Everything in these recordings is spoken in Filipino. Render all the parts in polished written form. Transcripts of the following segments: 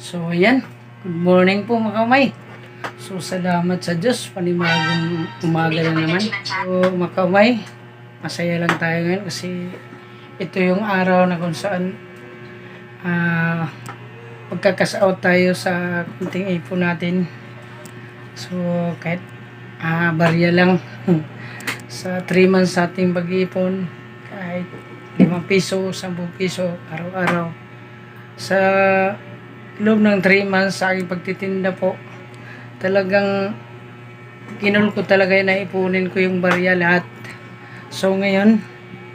So, ayan. Good morning po mga kamay. So, salamat sa Diyos. Panibagong umaga na naman. So, mga kamay, masaya lang tayo ngayon kasi ito yung araw na kung saan magkakas-out tayo sa kunting ipon natin. So, kahit barya lang sa 3 months ating pag-ipon, kahit 5 piso, 10 piso, araw-araw. Sa loob ng 3 months sa aking pagtitinda po, talagang kinul ko talaga na ipunin ko yung barya lahat. So ngayon,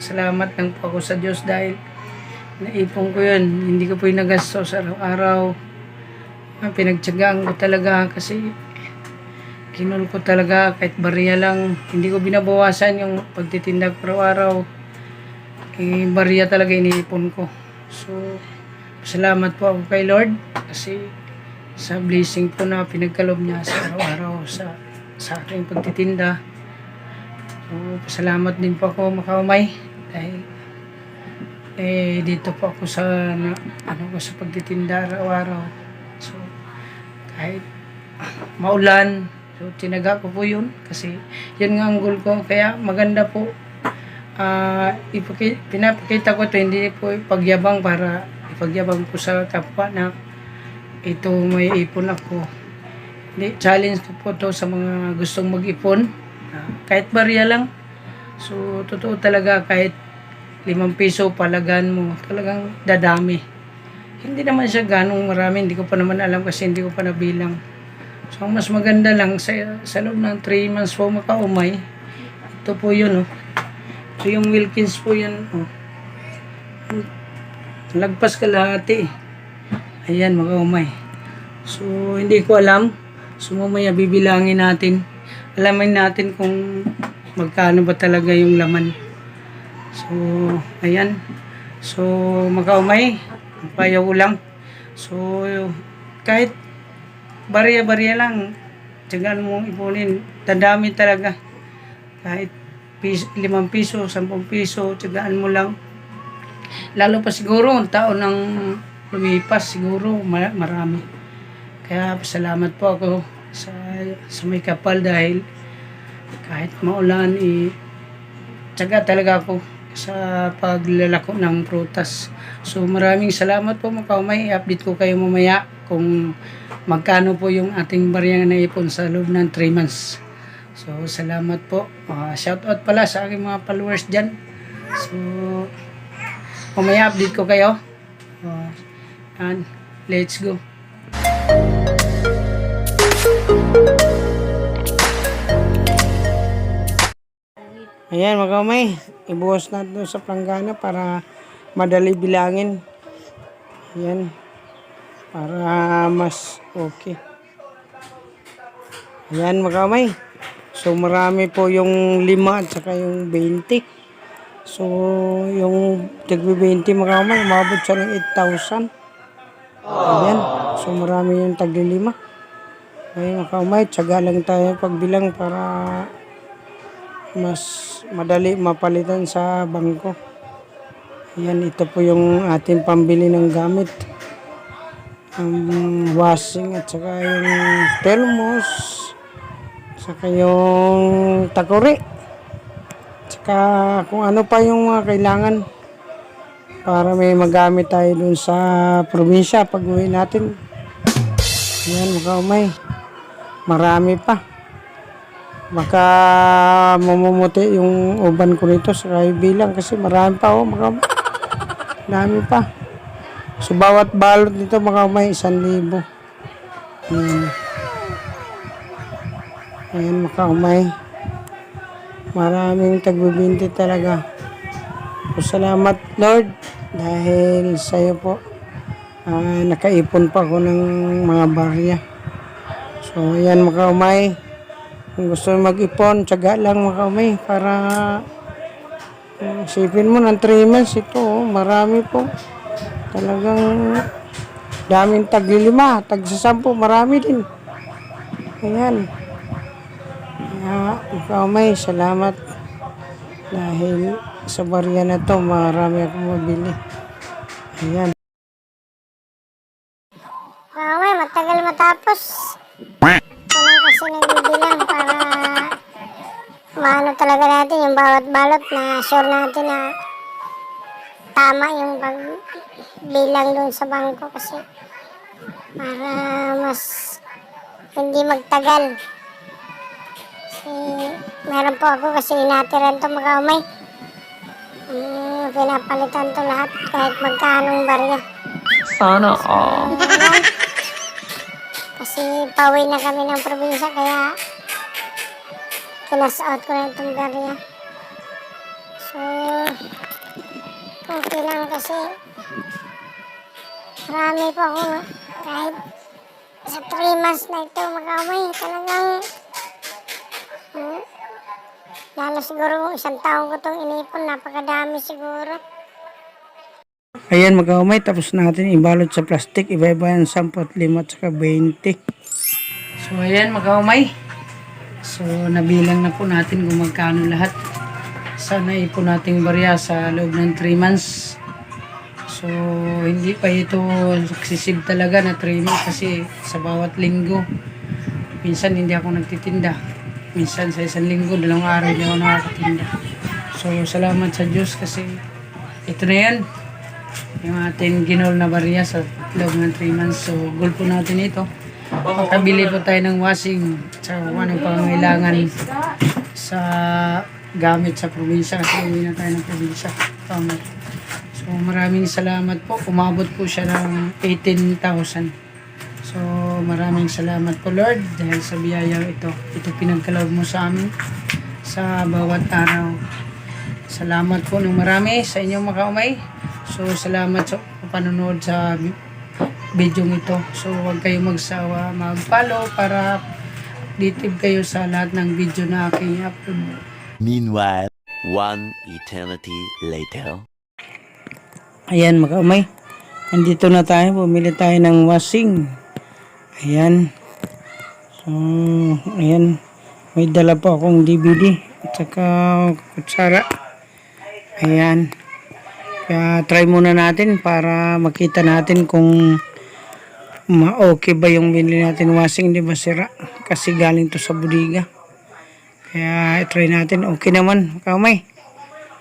salamat lang po ako sa Diyos dahil naipon ko yun. Hindi ko po yung nagastos araw-araw. Pinagtyagaan ko talaga kasi kinul ko talaga kahit barya lang. Hindi ko binabawasan yung pagtitinda ko araw-araw. Barya talaga iniipon ko. So, salamat po ako kay Lord kasi sa blessing po na pinagkalob niya sa araw-araw sa aking pagtitinda. So, salamat din po ako makamay dahil dito po ako sa sa pagtitinda araw-araw. So, kahit maulan, so tinaga ko po yun kasi yun nga ang goal ko. Kaya maganda po pinapakita ko ito, hindi po pagyabang para ipagyabang ko sa kapwa na ito may ipon ako. Hindi, challenge ko po to sa mga gustong mag-ipon, kahit barya lang. So totoo talaga, kahit 5 piso palagan mo, talagang dadami. Hindi naman siya ganong marami, hindi ko pa naman alam kasi hindi ko pa nabilang. So mas maganda lang sa loob ng 3 months po makaumay. Ito po yun, oh. So yung Wilkins po yan, oh. Lagpas kalahati. Ayan, mag-umay. So hindi ko alam. So mamaya bibilangin natin. Alamin natin kung magkano ba talaga yung laman. So ayan. So mag-umay. Payaw ko lang. So kahit barya-barya lang, tiyagaan mong ipunin. Dadami talaga. Kahit 5 piso, 10 piso, tiyagaan mo lang. Lalo pa siguro ang taon ng lumipas, siguro marami. Kaya salamat po ako sa may kapal dahil kahit maulan, tiyaga talaga ako sa paglalako ng prutas. So maraming salamat po mga kaumay. I-update ko kayo mamaya kung magkano po yung ating baryang naipon sa loob ng 3 months. So salamat po. Shout out pala sa aking mga followers dyan. So mamaya update ko kayo. And let's go. Ayan mga kamay, ibuhos natin sa planggana para madali bilangin. Ayan, para mas okay. Ayan mga kamay, so marami po yung 5 at saka yung 20. So yung tigbi 20 mga kamay, umabot siya ng 8,000. Ayan, so marami yung tagli 5. Ayan mga kamay, tiyaga lang tayo pagbilang para mas madali mapalitan sa bangko. Ayan, ito po yung ating pambili ng gamit. Ang washing at saka yung thermos, saka yung takuri, saka kung ano pa yung mga kailangan para may magamit tayo dun sa probinsya pag uwi natin. Ayan mga umay, marami pa. Baka mamumuti yung uban ko nito sa bilang kasi marami pa, marami pa. So bawat balot nito mga umay 1,000. Ayan mga umay, maraming tagbibinti talaga. So salamat Lord dahil sa iyo po nakaipon pa ako ng mga barya. So ayan mga umay, kung gusto mag-ipon, tiyaga lang mga kamay para sipin mo ng 3 months ito, marami po. Talagang daming tagli 5, tag-10, marami din. Ayan. Mga kamay, salamat. Dahil sa barya na to, marami akong mabili. Ayan. Mamaya matagal matapos. Ito lang kasi nagbibilang para maano talaga natin yung bawat balot na sure natin na tama yung pagbilang dun sa bangko kasi para mas hindi magtagal. Kasi meron po ako kasi inatiran to mga umay. Pinapalitan to lahat kahit magkanong barya. Sana all. Ayan. Kasi pauwi na kami ng probinsya kaya kinas out ko na itong barya. So, okay lang kasi marami pa ako kahit sa 3 months na ito mag-away talagang lalo siguro 1 taon ko itong inipon, napakadami siguro. Ayan mga kaumay, tapos natin ibalot sa plastic. Iba-iba yan, 10, 5 at saka 20. So ayan mga kaumay. So nabilang na po natin kung magkano lahat. Sana ipon nating barya sa loob ng 3 months. So hindi pa ito nagsisib talaga na 3 months kasi sa bawat linggo. Minsan hindi ako nagtitinda. Minsan sa 1 linggo, 2 araw hindi ako nakakatinda. So salamat sa Diyos kasi ito na yan. Yung ating ginol na barya sa loob ng 3 months. So goal po natin ito. Makabili po tayo ng washing sa anong pangangailangan sa gamit sa probinsya kasi uwi na tayo ng probinsya. So maraming salamat po. Umabot po siya ng 18,000. So maraming salamat po Lord dahil sa biyayang ito. Ito pinagkaloob mo sa amin sa bawat araw. Salamat po ng marami sa inyong mga kaumay. So salamat sa panonood sa video ito. So huwag kayong magsawa mag-follow para updated kayo sa lahat ng video na aking upload. Meanwhile, one eternity later. Ayan mga kaumay. Andito na tayo. Bumili tayo ng washing. Ayan. So ayan. May dala po akong DVD at saka kutsara. Ayan. Kaya try muna natin para makita natin kung okay ba yung binili natin washing, di ba sira? Kasi galing to sa bodega. Kaya try natin. Okay naman, kamay.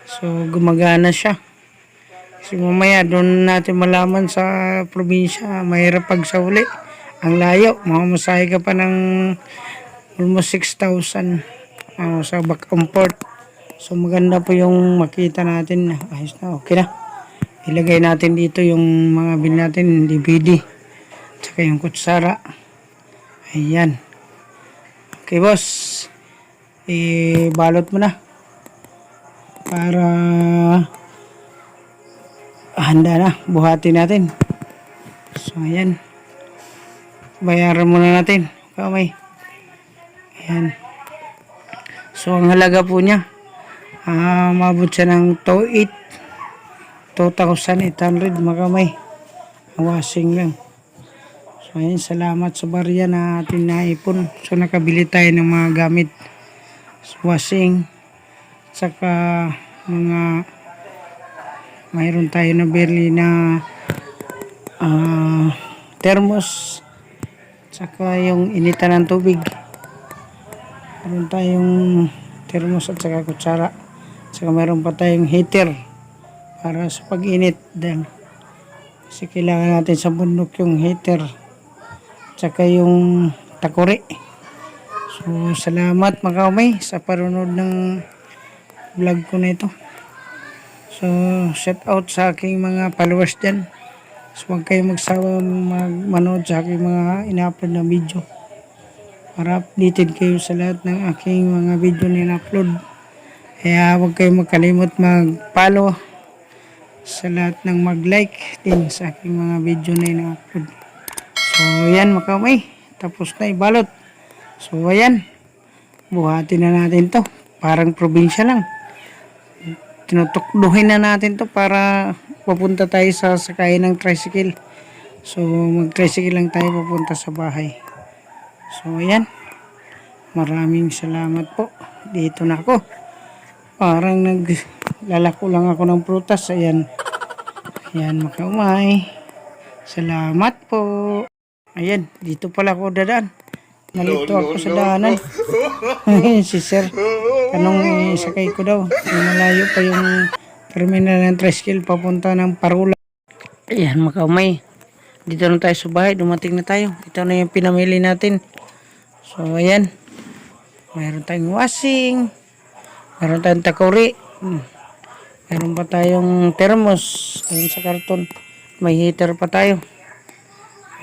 So gumagana siya. Kasi mamaya doon natin malaman sa probinsya, mahirap pag sa uli. Ang layo, mamamasahe ka pa ng almost 6,000 sa back and forth. So maganda po yung makita natin na ayos na, okay na. Ilagay natin dito yung mga bin natin, DVD. Tsaka yung kutsara. Ayan. Okay boss. Balot mo na. Para handa na. Buhati natin. So ayan. Bayaran muna natin. Kamay. Ayan. So ang halaga po niya. Mabot siya ng 2,800 makamay ang washing lang. So ayun, salamat sa barya na ating naipon. So nakabili tayo ng mga gamit washing saka mga mayroon tayo na bili na thermos saka yung initan ng tubig. Mayroon tayong thermos at saka kutsara. Saka meron pa tayong heater para sa pag-init dahil kasi kailangan natin sa bundok yung heater saka yung takuri. So salamat mga kaumay sa parunod ng vlog ko na ito. So shout out sa aking mga followers dyan. So huwag kayo magsawa manood sa aking mga ina-upload na video para updated kayo sa lahat ng aking mga video na ina-upload. Kaya huwag kayong magkalimot mag-follow sa lahat ng mag-like din sa aking mga video na ina-upload. So yan mga kaumay, tapos na ibalot. So ayan, buhatin na natin to. Parang probinsya lang. Tinutukduhin na natin to para papunta tayo sa sakayin ng tricycle. So mag-tricycle lang tayo papunta sa bahay. So ayan, maraming salamat po. Dito na ako. Parang naglalako lang ako ng prutas. Ayan. Ayan mga kaumay. Salamat po. Ayan, dito pala ako dadaan. Nalito ako sa daanan. Si sir, anong isakay ko daw? Malayo pa yung terminal ng tricycle papunta ng Parula. Ayan mga kaumay. Dito na tayo sa bahay. Dumating na tayo. Ito na yung pinamili natin. So ayan. Mayroon tayong washing. Mayroon tayong takuri. Mayroon pa tayong thermos. Ayan sa karton. May heater pa tayo.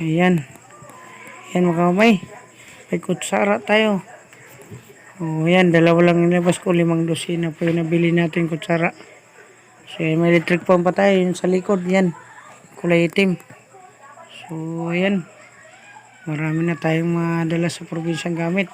Ayan. Ayan mga kaumay. May kutsara tayo. O ayan. Dalawa lang nilabas ko. 5 dosina po yung nabili natin kutsara. So ayan, may electric pan pa tayo. Yung sa likod. Yan. Kulay itim. So ayan. Marami na tayong madala sa probinsyang gamit.